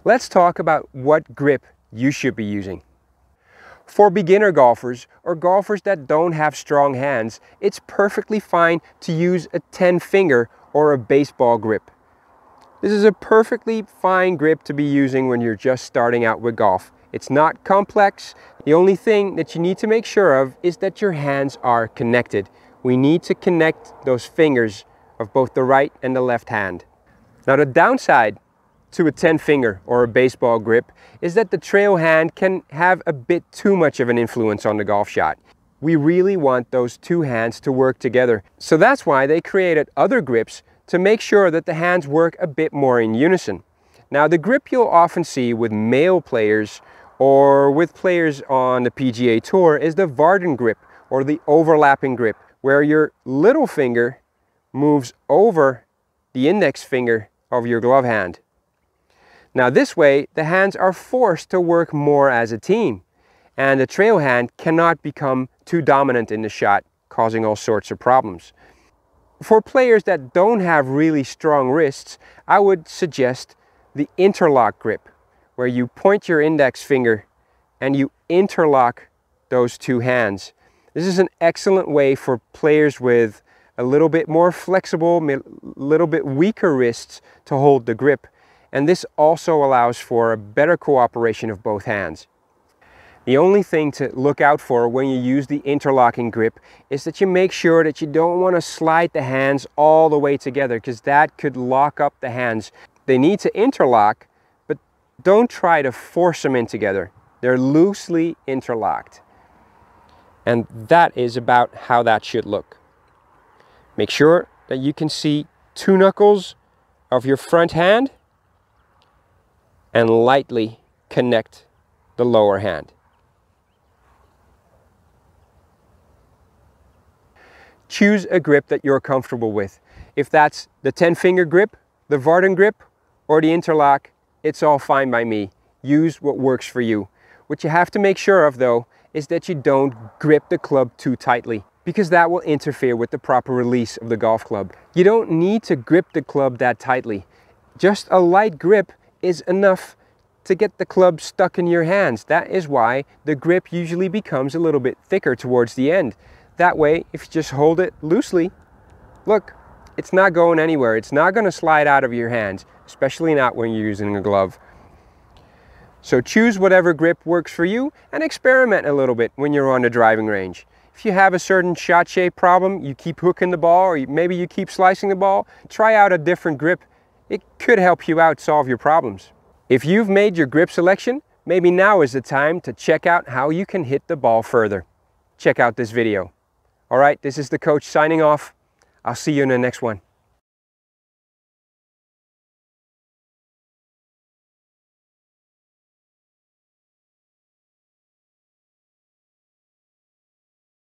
Let's talk about what grip you should be using. For beginner golfers or golfers that don't have strong hands, it's perfectly fine to use a 10-finger or a baseball grip. This is a perfectly fine grip to be using when you're just starting out with golf. It's not complex. The only thing that you need to make sure of is that your hands are connected. We need to connect those fingers of both the right and the left hand. Now the downside to a 10-finger or a baseball grip is that the trail hand can have a bit too much of an influence on the golf shot. We really want those two hands to work together. So that's why they created other grips to make sure that the hands work a bit more in unison. Now the grip you'll often see with male players or with players on the PGA Tour is the Varden grip, or the overlapping grip, where your little finger moves over the index finger of your glove hand. Now this way, the hands are forced to work more as a team, and the trail hand cannot become too dominant in the shot, causing all sorts of problems. For players that don't have really strong wrists, I would suggest the interlock grip, where you point your index finger and you interlock those two hands. This is an excellent way for players with a little bit more flexible, a little bit weaker wrists to hold the grip. And this also allows for a better cooperation of both hands. The only thing to look out for when you use the interlocking grip is that you make sure that you don't want to slide the hands all the way together, because that could lock up the hands. They need to interlock, but don't try to force them in together. They're loosely interlocked. And that is about how that should look. Make sure that you can see two knuckles of your front hand and lightly connect the lower hand. Choose a grip that you're comfortable with. If that's the 10-finger grip, the Varden grip, or the interlock, it's all fine by me. Use what works for you. What you have to make sure of, though, is that you don't grip the club too tightly, because that will interfere with the proper release of the golf club. You don't need to grip the club that tightly. Just a light grip is enough to get the club stuck in your hands. That is why the grip usually becomes a little bit thicker towards the end. That way, if you just hold it loosely, look, it's not going anywhere. It's not going to slide out of your hands, especially not when you're using a glove. So choose whatever grip works for you and experiment a little bit when you're on the driving range. If you have a certain shot shape problem, you keep hooking the ball, or maybe you keep slicing the ball, try out a different grip. It could help you out solve your problems. If you've made your grip selection, maybe now is the time to check out how you can hit the ball further. Check out this video. All right, this is the coach signing off. I'll see you in the next one.